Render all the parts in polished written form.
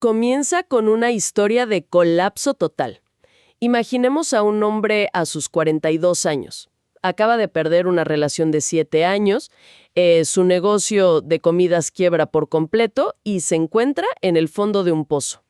Comienza con una historia de colapso total. Imaginemos a un hombre a sus 42 años. Acaba de perder una relación de 7 años, su negocio de comidas quiebra por completo y se encuentra en el fondo de un pozo.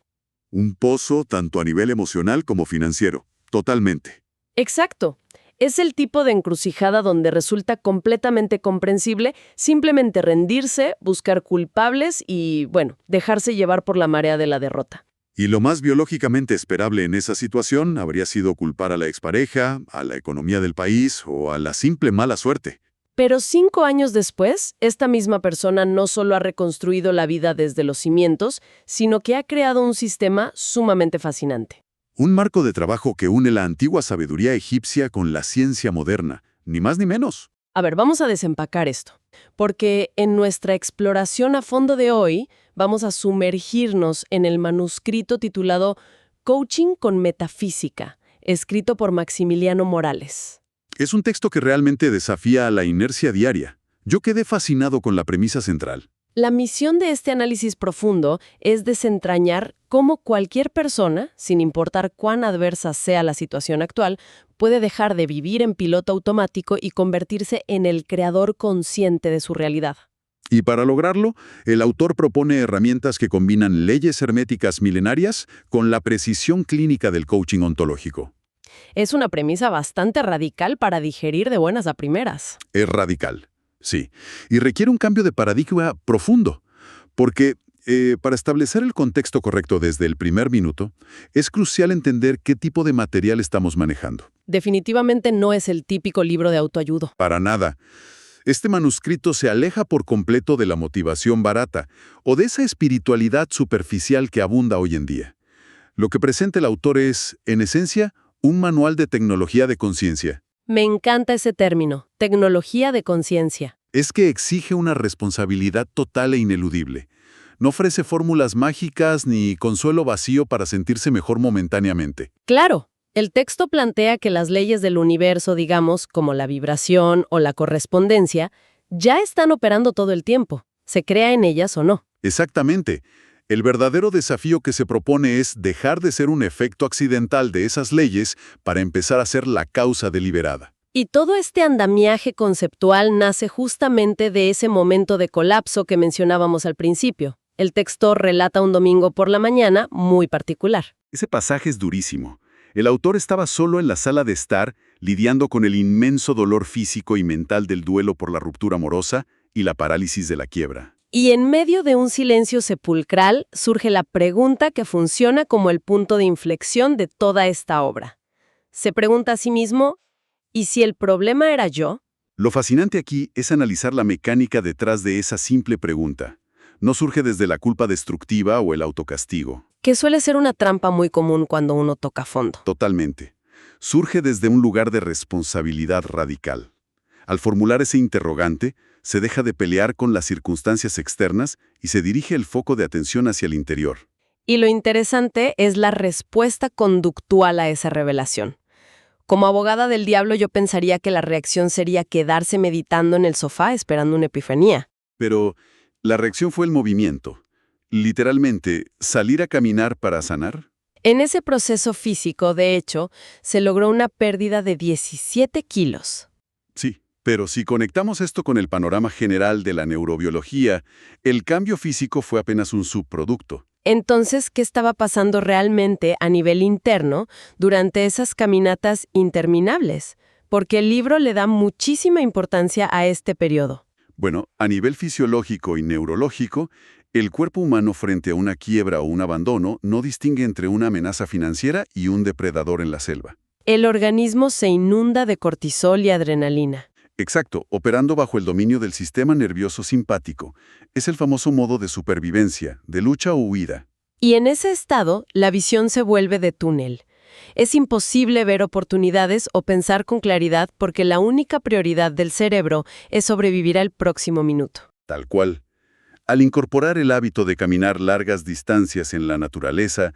Un pozo tanto a nivel emocional como financiero. Totalmente. Exacto. Es el tipo de encrucijada donde resulta completamente comprensible simplemente rendirse, buscar culpables y, bueno, dejarse llevar por la marea de la derrota. Y lo más biológicamente esperable en esa situación habría sido culpar a la expareja, a la economía del país o a la simple mala suerte. Pero 5 años después, esta misma persona no solo ha reconstruido la vida desde los cimientos, sino que ha creado un sistema sumamente fascinante. Un marco de trabajo que une la antigua sabiduría egipcia con la ciencia moderna, ni más ni menos. A ver, vamos a desempacar esto, porque en nuestra exploración a fondo de hoy vamos a sumergirnos en el manuscrito titulado Coaching con Metafísica, escrito por Maximiliano Morales. Es un texto que realmente desafía a la inercia diaria. Yo quedé fascinado con la premisa central. La misión de este análisis profundo es desentrañar cómo cualquier persona, sin importar cuán adversa sea la situación actual, puede dejar de vivir en piloto automático y convertirse en el creador consciente de su realidad. Y para lograrlo, el autor propone herramientas que combinan leyes herméticas milenarias con la precisión clínica del coaching ontológico. Es una premisa bastante radical para digerir de buenas a primeras. Es radical, sí, y requiere un cambio de paradigma profundo, porque para establecer el contexto correcto desde el primer minuto, es crucial entender qué tipo de material estamos manejando. Definitivamente no es el típico libro de autoayuda. Para nada. Este manuscrito se aleja por completo de la motivación barata o de esa espiritualidad superficial que abunda hoy en día. Lo que presenta el autor es, en esencia, un manual de tecnología de conciencia. Me encanta ese término, tecnología de conciencia. Es que exige una responsabilidad total e ineludible. No ofrece fórmulas mágicas ni consuelo vacío para sentirse mejor momentáneamente. Claro, el texto plantea que las leyes del universo, digamos, como la vibración o la correspondencia, ya están operando todo el tiempo, se crea en ellas o no. Exactamente. El verdadero desafío que se propone es dejar de ser un efecto accidental de esas leyes para empezar a ser la causa deliberada. Y todo este andamiaje conceptual nace justamente de ese momento de colapso que mencionábamos al principio. El texto relata un domingo por la mañana muy particular. Ese pasaje es durísimo. El autor estaba solo en la sala de estar, lidiando con el inmenso dolor físico y mental del duelo por la ruptura amorosa y la parálisis de la quiebra. Y en medio de un silencio sepulcral surge la pregunta que funciona como el punto de inflexión de toda esta obra. Se pregunta a sí mismo, ¿y si el problema era yo? Lo fascinante aquí es analizar la mecánica detrás de esa simple pregunta. No surge desde la culpa destructiva o el autocastigo. Que suele ser una trampa muy común cuando uno toca fondo. Totalmente. Surge desde un lugar de responsabilidad radical. Al formular ese interrogante, se deja de pelear con las circunstancias externas y se dirige el foco de atención hacia el interior. Y lo interesante es la respuesta conductual a esa revelación. Como abogada del diablo, yo pensaría que la reacción sería quedarse meditando en el sofá esperando una epifanía. Pero la reacción fue el movimiento. Literalmente, salir a caminar para sanar. En ese proceso físico, de hecho, se logró una pérdida de 17 kilos. Sí, pero si conectamos esto con el panorama general de la neurobiología, el cambio físico fue apenas un subproducto. Entonces, ¿qué estaba pasando realmente a nivel interno durante esas caminatas interminables? Porque el libro le da muchísima importancia a este periodo. Bueno, a nivel fisiológico y neurológico, el cuerpo humano frente a una quiebra o un abandono no distingue entre una amenaza financiera y un depredador en la selva. El organismo se inunda de cortisol y adrenalina. Exacto, operando bajo el dominio del sistema nervioso simpático. Es el famoso modo de supervivencia, de lucha o huida. Y en ese estado, la visión se vuelve de túnel. Es imposible ver oportunidades o pensar con claridad porque la única prioridad del cerebro es sobrevivir al próximo minuto. Tal cual. Al incorporar el hábito de caminar largas distancias en la naturaleza,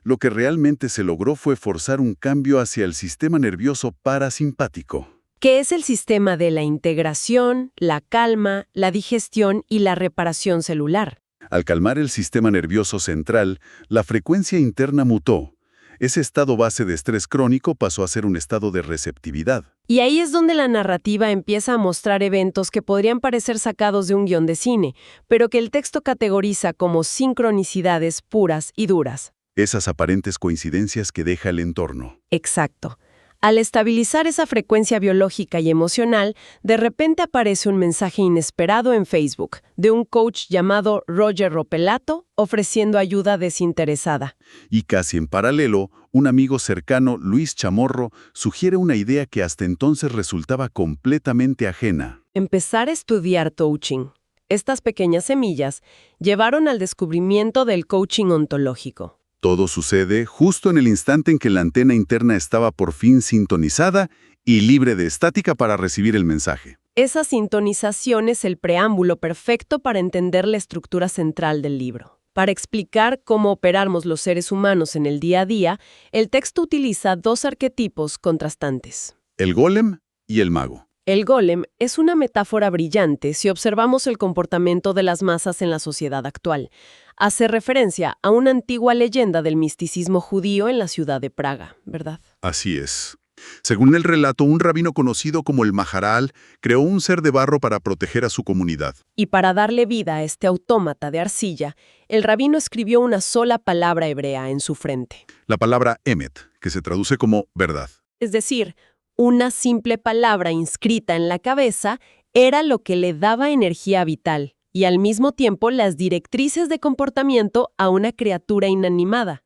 lo que realmente se logró fue forzar un cambio hacia el sistema nervioso parasimpático. Que es el sistema de la integración, la calma, la digestión y la reparación celular. Al calmar el sistema nervioso central, la frecuencia interna mutó. Ese estado base de estrés crónico pasó a ser un estado de receptividad. Y ahí es donde la narrativa empieza a mostrar eventos que podrían parecer sacados de un guión de cine, pero que el texto categoriza como sincronicidades puras y duras. Esas aparentes coincidencias que deja el entorno. Exacto. Al estabilizar esa frecuencia biológica y emocional, de repente aparece un mensaje inesperado en Facebook de un coach llamado Roger Ropelato ofreciendo ayuda desinteresada. Y casi en paralelo, un amigo cercano, Luis Chamorro, sugiere una idea que hasta entonces resultaba completamente ajena. Empezar a estudiar coaching. Estas pequeñas semillas llevaron al descubrimiento del coaching ontológico. Todo sucede justo en el instante en que la antena interna estaba por fin sintonizada y libre de estática para recibir el mensaje. Esa sintonización es el preámbulo perfecto para entender la estructura central del libro. Para explicar cómo operamos los seres humanos en el día a día, el texto utiliza dos arquetipos contrastantes. El golem y el mago. El golem es una metáfora brillante si observamos el comportamiento de las masas en la sociedad actual. Hace referencia a una antigua leyenda del misticismo judío en la ciudad de Praga, ¿verdad? Así es. Según el relato, un rabino conocido como el Maharal creó un ser de barro para proteger a su comunidad. Y para darle vida a este autómata de arcilla, el rabino escribió una sola palabra hebrea en su frente. La palabra emet, que se traduce como verdad. Es decir, una simple palabra inscrita en la cabeza era lo que le daba energía vital y al mismo tiempo las directrices de comportamiento a una criatura inanimada.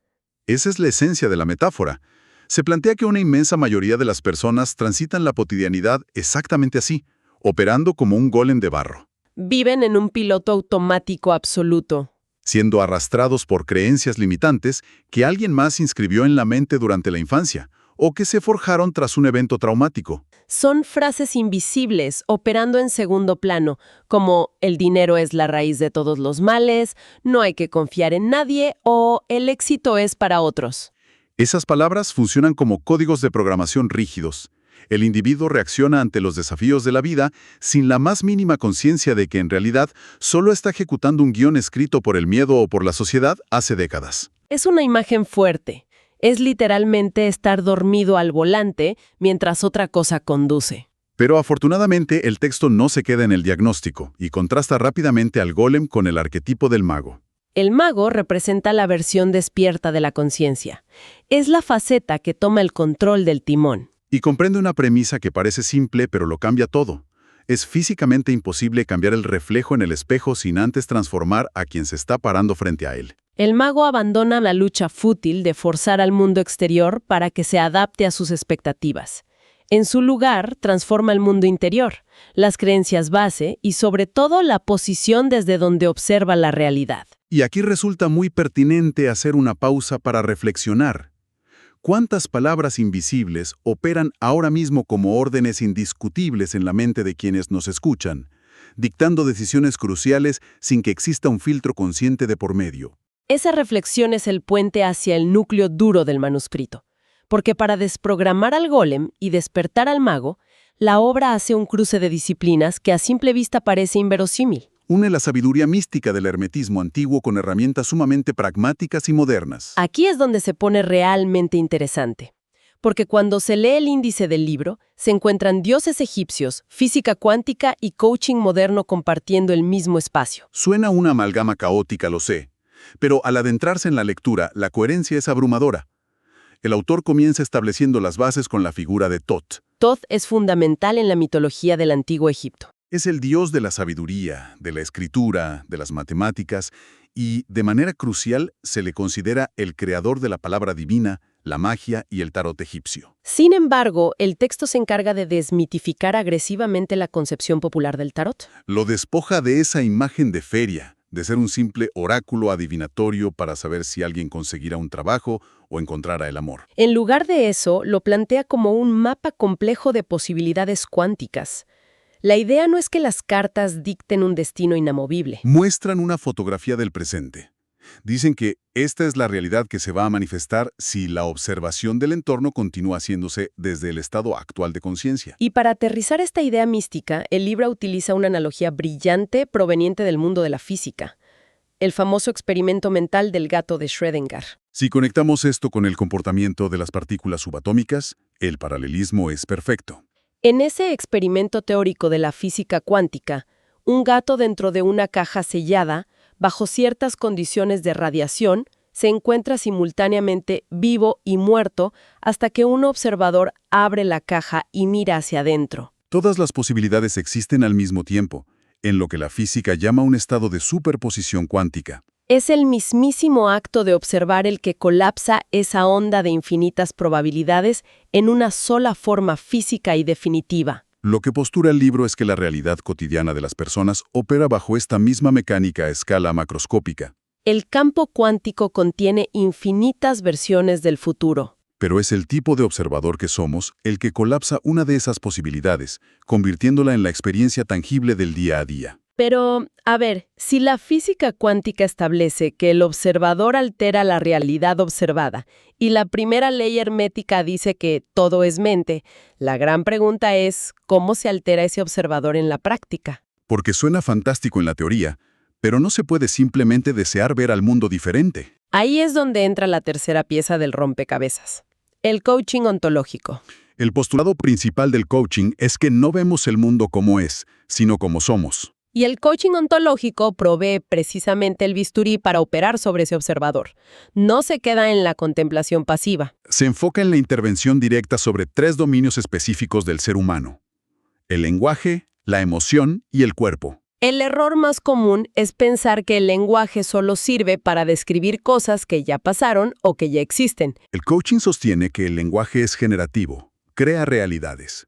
Esa es la esencia de la metáfora. Se plantea que una inmensa mayoría de las personas transitan la cotidianidad exactamente así, operando como un golem de barro. Viven en un piloto automático absoluto. Siendo arrastrados por creencias limitantes que alguien más inscribió en la mente durante la infancia, o que se forjaron tras un evento traumático. Son frases invisibles, operando en segundo plano, como el dinero es la raíz de todos los males, no hay que confiar en nadie o el éxito es para otros. Esas palabras funcionan como códigos de programación rígidos. El individuo reacciona ante los desafíos de la vida sin la más mínima conciencia de que en realidad solo está ejecutando un guión escrito por el miedo o por la sociedad hace décadas. Es una imagen fuerte. Es literalmente estar dormido al volante mientras otra cosa conduce. Pero afortunadamente el texto no se queda en el diagnóstico y contrasta rápidamente al golem con el arquetipo del mago. El mago representa la versión despierta de la conciencia. Es la faceta que toma el control del timón. Y comprende una premisa que parece simple pero lo cambia todo. Es físicamente imposible cambiar el reflejo en el espejo sin antes transformar a quien se está parando frente a él. El mago abandona la lucha fútil de forzar al mundo exterior para que se adapte a sus expectativas. En su lugar, transforma el mundo interior, las creencias base y sobre todo la posición desde donde observa la realidad. Y aquí resulta muy pertinente hacer una pausa para reflexionar. ¿Cuántas palabras invisibles operan ahora mismo como órdenes indiscutibles en la mente de quienes nos escuchan, dictando decisiones cruciales sin que exista un filtro consciente de por medio? Esa reflexión es el puente hacia el núcleo duro del manuscrito, porque para desprogramar al golem y despertar al mago, la obra hace un cruce de disciplinas que a simple vista parece inverosímil. Une la sabiduría mística del hermetismo antiguo con herramientas sumamente pragmáticas y modernas. Aquí es donde se pone realmente interesante, porque cuando se lee el índice del libro, se encuentran dioses egipcios, física cuántica y coaching moderno compartiendo el mismo espacio. Suena una amalgama caótica, lo sé, pero al adentrarse en la lectura, la coherencia es abrumadora. El autor comienza estableciendo las bases con la figura de Thoth. Thoth es fundamental en la mitología del antiguo Egipto. Es el dios de la sabiduría, de la escritura, de las matemáticas y, de manera crucial, se le considera el creador de la palabra divina, la magia y el tarot egipcio. Sin embargo, el texto se encarga de desmitificar agresivamente la concepción popular del tarot. Lo despoja de esa imagen de feria, de ser un simple oráculo adivinatorio para saber si alguien conseguirá un trabajo o encontrará el amor. En lugar de eso, lo plantea como un mapa complejo de posibilidades cuánticas. La idea no es que las cartas dicten un destino inamovible. Muestran una fotografía del presente. Dicen que esta es la realidad que se va a manifestar si la observación del entorno continúa haciéndose desde el estado actual de conciencia. Y para aterrizar esta idea mística, el libro utiliza una analogía brillante proveniente del mundo de la física. el famoso experimento mental del gato de Schrödinger. Si conectamos esto con el comportamiento de las partículas subatómicas, el paralelismo es perfecto. En ese experimento teórico de la física cuántica, un gato dentro de una caja sellada, bajo ciertas condiciones de radiación, se encuentra simultáneamente vivo y muerto hasta que un observador abre la caja y mira hacia adentro. Todas las posibilidades existen al mismo tiempo, en lo que la física llama un estado de superposición cuántica. Es el mismísimo acto de observar el que colapsa esa onda de infinitas probabilidades en una sola forma física y definitiva. Lo que postura el libro es que la realidad cotidiana de las personas opera bajo esta misma mecánica a escala macroscópica. El campo cuántico contiene infinitas versiones del futuro. Pero es el tipo de observador que somos el que colapsa una de esas posibilidades, convirtiéndola en la experiencia tangible del día a día. Pero, a ver, si la física cuántica establece que el observador altera la realidad observada y la primera ley hermética dice que todo es mente, la gran pregunta es ¿cómo se altera ese observador en la práctica? Porque suena fantástico en la teoría, pero no se puede simplemente desear ver al mundo diferente. Ahí es donde entra la tercera pieza del rompecabezas, el coaching ontológico. El postulado principal del coaching es que no vemos el mundo como es, sino como somos. Y el coaching ontológico provee precisamente el bisturí para operar sobre ese observador. No se queda en la contemplación pasiva. Se enfoca en la intervención directa sobre 3 dominios específicos del ser humano: el lenguaje, la emoción y el cuerpo. El error más común es pensar que el lenguaje solo sirve para describir cosas que ya pasaron o que ya existen. El coaching sostiene que el lenguaje es generativo, crea realidades.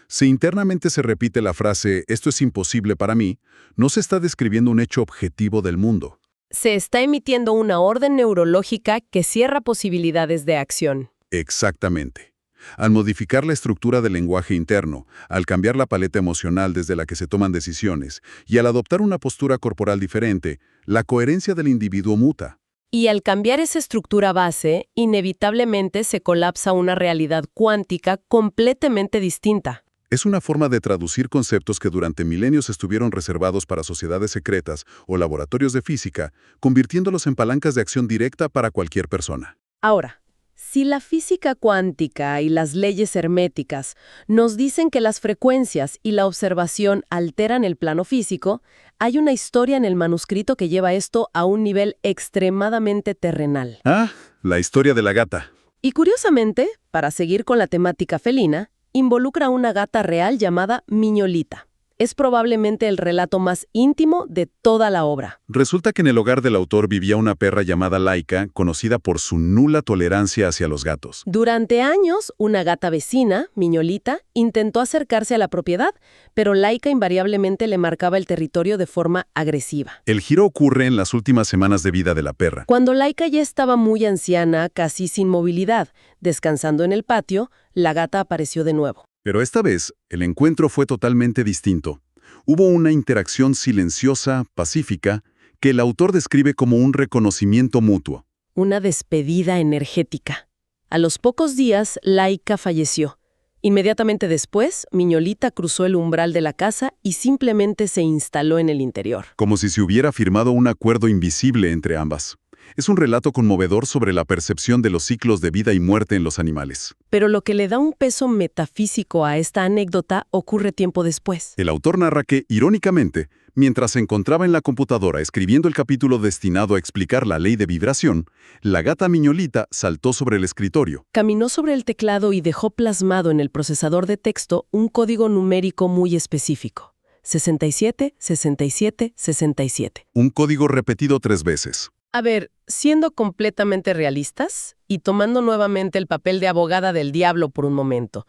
Si internamente se repite la frase «esto es imposible para mí», no se está describiendo un hecho objetivo del mundo. Se está emitiendo una orden neurológica que cierra posibilidades de acción. Exactamente. Al modificar la estructura del lenguaje interno, al cambiar la paleta emocional desde la que se toman decisiones y al adoptar una postura corporal diferente, la coherencia del individuo muta. Y al cambiar esa estructura base, inevitablemente se colapsa una realidad cuántica completamente distinta. Es una forma de traducir conceptos que durante milenios estuvieron reservados para sociedades secretas o laboratorios de física, convirtiéndolos en palancas de acción directa para cualquier persona. Ahora, si la física cuántica y las leyes herméticas nos dicen que las frecuencias y la observación alteran el plano físico, hay una historia en el manuscrito que lleva esto a un nivel extremadamente terrenal. Ah, la historia de la gata. Y curiosamente, para seguir con la temática felina, involucra a una gata real llamada Miñolita. Es probablemente el relato más íntimo de toda la obra. Resulta que en el hogar del autor vivía una perra llamada Laika, conocida por su nula tolerancia hacia los gatos. Durante años, una gata vecina, Miñolita, intentó acercarse a la propiedad, pero Laika invariablemente le marcaba el territorio de forma agresiva. El giro ocurre en las últimas semanas de vida de la perra. Cuando Laika ya estaba muy anciana, casi sin movilidad, descansando en el patio, la gata apareció de nuevo. Pero esta vez, el encuentro fue totalmente distinto. Hubo una interacción silenciosa, pacífica, que el autor describe como un reconocimiento mutuo. Una despedida energética. A los pocos días, Laika falleció. Inmediatamente después, Miñolita cruzó el umbral de la casa y simplemente se instaló en el interior. Como si se hubiera firmado un acuerdo invisible entre ambas. Es un relato conmovedor sobre la percepción de los ciclos de vida y muerte en los animales. Pero lo que le da un peso metafísico a esta anécdota ocurre tiempo después. El autor narra que, irónicamente, mientras se encontraba en la computadora escribiendo el capítulo destinado a explicar la ley de vibración, la gata Miñolita saltó sobre el escritorio. Caminó sobre el teclado y dejó plasmado en el procesador de texto un código numérico muy específico. 67, 67, 67. Un código repetido 3 veces. A ver, siendo completamente realistas y tomando nuevamente el papel de abogada del diablo por un momento,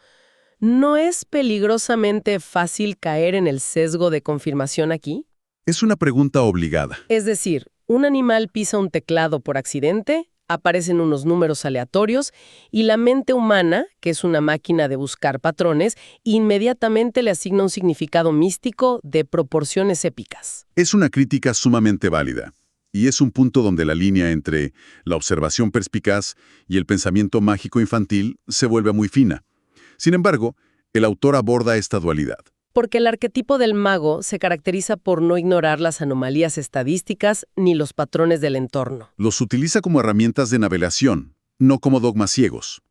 ¿no es peligrosamente fácil caer en el sesgo de confirmación aquí? Es una pregunta obligada. Es decir, un animal pisa un teclado por accidente, aparecen unos números aleatorios y la mente humana, que es una máquina de buscar patrones, inmediatamente le asigna un significado místico de proporciones épicas. Es una crítica sumamente válida. Y es un punto donde la línea entre la observación perspicaz y el pensamiento mágico infantil se vuelve muy fina. Sin embargo, el autor aborda esta dualidad. Porque el arquetipo del mago se caracteriza por no ignorar las anomalías estadísticas ni los patrones del entorno. Los utiliza como herramientas de navegación, no como dogmas ciegos.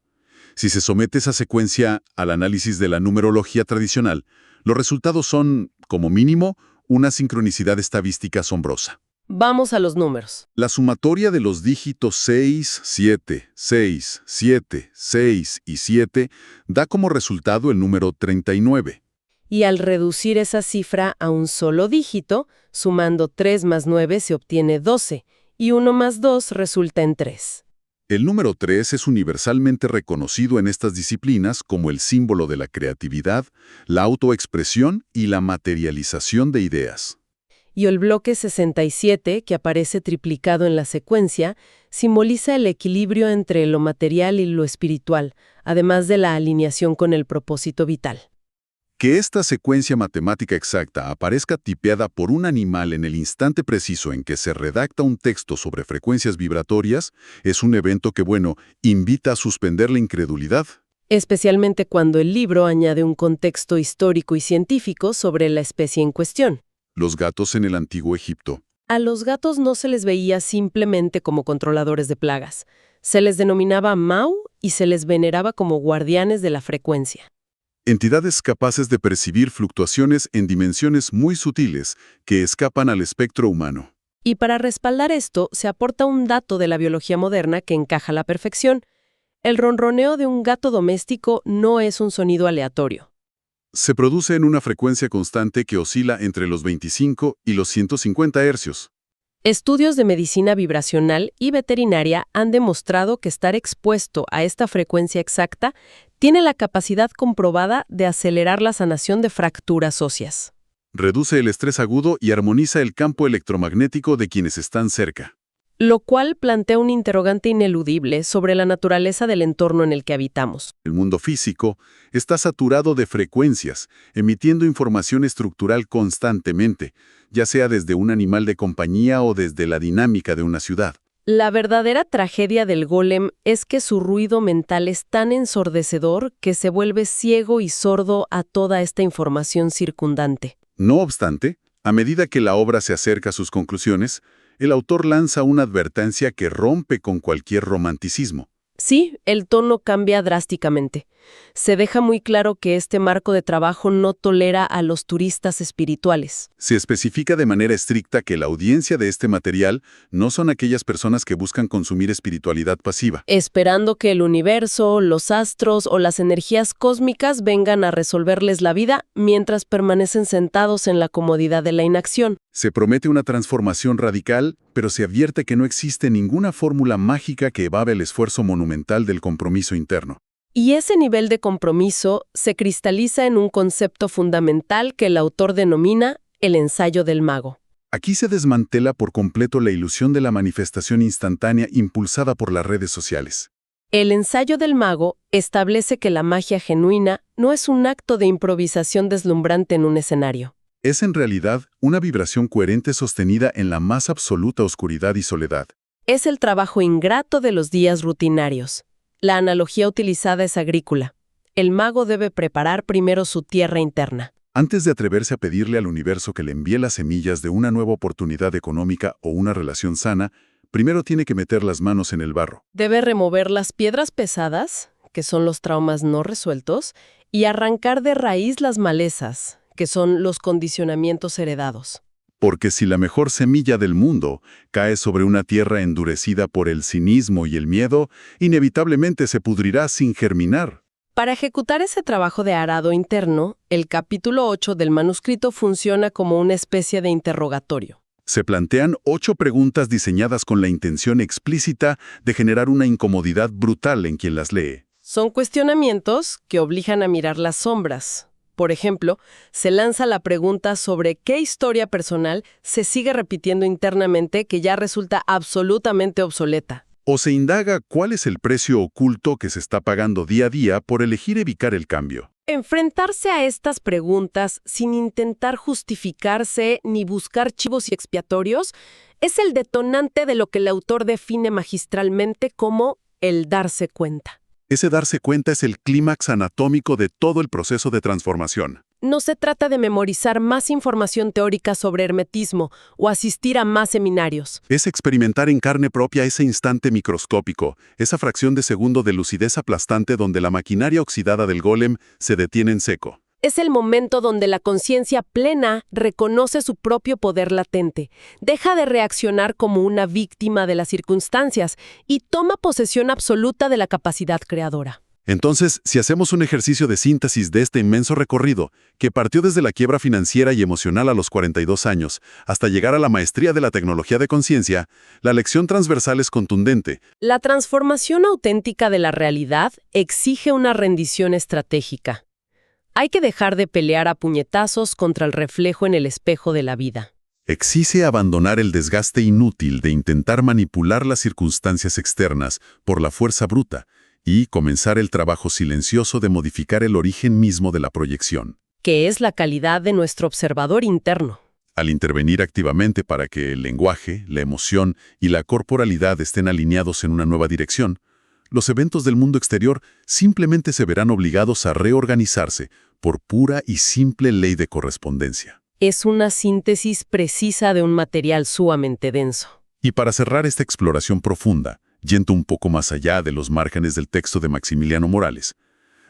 Si se somete esa secuencia al análisis de la numerología tradicional, los resultados son, como mínimo, una sincronicidad estadística asombrosa. Vamos a los números. La sumatoria de los dígitos 6, 7, 6, 7, 6 y 7 da como resultado el número 39. Y al reducir esa cifra a un solo dígito, sumando 3 más 9 se obtiene 12, y 1 más 2 resulta en 3. El número 3 es universalmente reconocido en estas disciplinas como el símbolo de la creatividad, la autoexpresión y la materialización de ideas. Y el bloque 67, que aparece triplicado en la secuencia, simboliza el equilibrio entre lo material y lo espiritual, además de la alineación con el propósito vital. Que esta secuencia matemática exacta aparezca tipeada por un animal en el instante preciso en que se redacta un texto sobre frecuencias vibratorias es un evento que, invita a suspender la incredulidad. Especialmente cuando el libro añade un contexto histórico y científico sobre la especie en cuestión. Los gatos en el antiguo Egipto. A los gatos no se les veía simplemente como controladores de plagas. Se les denominaba Mau y se les veneraba como guardianes de la frecuencia. Entidades capaces de percibir fluctuaciones en dimensiones muy sutiles que escapan al espectro humano. Y para respaldar esto, se aporta un dato de la biología moderna que encaja a la perfección. El ronroneo de un gato doméstico no es un sonido aleatorio. Se produce en una frecuencia constante que oscila entre los 25 y los 150 hercios. Estudios de medicina vibracional y veterinaria han demostrado que estar expuesto a esta frecuencia exacta tiene la capacidad comprobada de acelerar la sanación de fracturas óseas. Reduce el estrés agudo y armoniza el campo electromagnético de quienes están cerca. Lo cual plantea un interrogante ineludible sobre la naturaleza del entorno en el que habitamos. El mundo físico está saturado de frecuencias, emitiendo información estructural constantemente, ya sea desde un animal de compañía o desde la dinámica de una ciudad. La verdadera tragedia del golem es que su ruido mental es tan ensordecedor que se vuelve ciego y sordo a toda esta información circundante. No obstante, a medida que la obra se acerca a sus conclusiones, el autor lanza una advertencia que rompe con cualquier romanticismo. Sí, el tono cambia drásticamente. Se deja muy claro que este marco de trabajo no tolera a los turistas espirituales. Se especifica de manera estricta que la audiencia de este material no son aquellas personas que buscan consumir espiritualidad pasiva. Esperando que el universo, los astros o las energías cósmicas vengan a resolverles la vida mientras permanecen sentados en la comodidad de la inacción. Se promete una transformación radical, pero se advierte que no existe ninguna fórmula mágica que evade el esfuerzo monumental del compromiso interno. Y ese nivel de compromiso se cristaliza en un concepto fundamental que el autor denomina el ensayo del mago. Aquí se desmantela por completo la ilusión de la manifestación instantánea impulsada por las redes sociales. El ensayo del mago establece que la magia genuina no es un acto de improvisación deslumbrante en un escenario. Es en realidad una vibración coherente sostenida en la más absoluta oscuridad y soledad. Es el trabajo ingrato de los días rutinarios. La analogía utilizada es agrícola. El mago debe preparar primero su tierra interna. Antes de atreverse a pedirle al universo que le envíe las semillas de una nueva oportunidad económica o una relación sana, primero tiene que meter las manos en el barro. Debe remover las piedras pesadas, que son los traumas no resueltos, y arrancar de raíz las malezas, que son los condicionamientos heredados. Porque si la mejor semilla del mundo cae sobre una tierra endurecida por el cinismo y el miedo, inevitablemente se pudrirá sin germinar. Para ejecutar ese trabajo de arado interno, el capítulo 8 del manuscrito funciona como una especie de interrogatorio. Se plantean 8 preguntas diseñadas con la intención explícita de generar una incomodidad brutal en quien las lee. Son cuestionamientos que obligan a mirar las sombras. Por ejemplo, se lanza la pregunta sobre qué historia personal se sigue repitiendo internamente que ya resulta absolutamente obsoleta. O se indaga cuál es el precio oculto que se está pagando día a día por elegir evitar el cambio. Enfrentarse a estas preguntas sin intentar justificarse ni buscar chivos y expiatorios es el detonante de lo que el autor define magistralmente como el darse cuenta. Ese darse cuenta es el clímax anatómico de todo el proceso de transformación. No se trata de memorizar más información teórica sobre hermetismo o asistir a más seminarios. Es experimentar en carne propia ese instante microscópico, esa fracción de segundo de lucidez aplastante donde la maquinaria oxidada del golem se detiene en seco. Es el momento donde la conciencia plena reconoce su propio poder latente, deja de reaccionar como una víctima de las circunstancias y toma posesión absoluta de la capacidad creadora. Entonces, si hacemos un ejercicio de síntesis de este inmenso recorrido, que partió desde la quiebra financiera y emocional a los 42 años, hasta llegar a la maestría de la tecnología de conciencia, la lección transversal es contundente. La transformación auténtica de la realidad exige una rendición estratégica. Hay que dejar de pelear a puñetazos contra el reflejo en el espejo de la vida. Exige abandonar el desgaste inútil de intentar manipular las circunstancias externas por la fuerza bruta, y comenzar el trabajo silencioso de modificar el origen mismo de la proyección. Que es la calidad de nuestro observador interno. Al intervenir activamente para que el lenguaje, la emoción y la corporalidad estén alineados en una nueva dirección, los eventos del mundo exterior simplemente se verán obligados a reorganizarse por pura y simple ley de correspondencia. Es una síntesis precisa de un material sumamente denso. Y para cerrar esta exploración profunda, yendo un poco más allá de los márgenes del texto de Maximiliano Morales,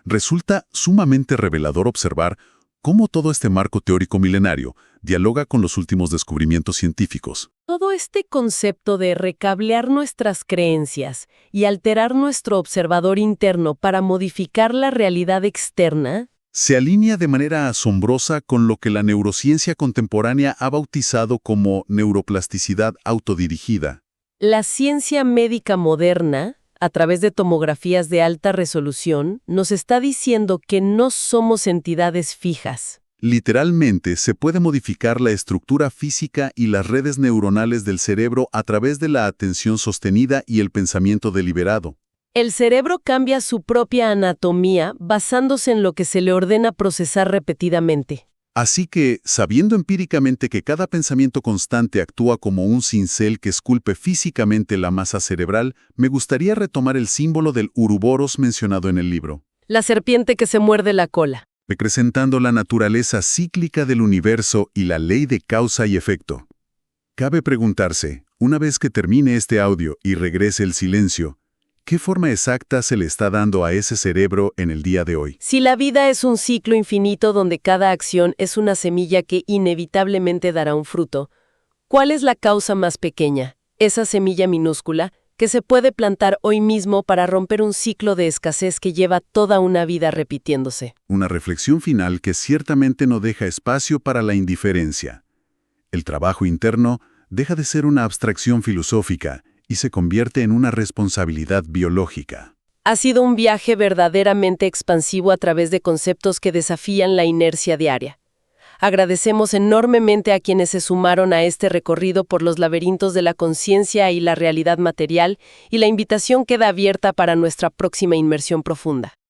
resulta sumamente revelador observar cómo todo este marco teórico milenario dialoga con los últimos descubrimientos científicos. Todo este concepto de recablear nuestras creencias y alterar nuestro observador interno para modificar la realidad externa Se alinea de manera asombrosa con lo que la neurociencia contemporánea ha bautizado como neuroplasticidad autodirigida. La ciencia médica moderna, a través de tomografías de alta resolución, nos está diciendo que no somos entidades fijas. Literalmente, se puede modificar la estructura física y las redes neuronales del cerebro a través de la atención sostenida y el pensamiento deliberado. El cerebro cambia su propia anatomía basándose en lo que se le ordena procesar repetidamente. Así que, sabiendo empíricamente que cada pensamiento constante actúa como un cincel que esculpe físicamente la masa cerebral, me gustaría retomar el símbolo del Uroboros mencionado en el libro, La serpiente que se muerde la cola. representando la naturaleza cíclica del universo y la ley de causa y efecto. Cabe preguntarse, una vez que termine este audio y regrese el silencio, ¿qué forma exacta se le está dando a ese cerebro en el día de hoy? Si la vida es un ciclo infinito donde cada acción es una semilla que inevitablemente dará un fruto, ¿cuál es la causa más pequeña, esa semilla minúscula, que se puede plantar hoy mismo para romper un ciclo de escasez que lleva toda una vida repitiéndose? Una reflexión final que ciertamente no deja espacio para la indiferencia. El trabajo interno deja de ser una abstracción filosófica y se convierte en una responsabilidad biológica. Ha sido un viaje verdaderamente expansivo a través de conceptos que desafían la inercia diaria. Agradecemos enormemente a quienes se sumaron a este recorrido por los laberintos de la conciencia y la realidad material, y la invitación queda abierta para nuestra próxima inmersión profunda.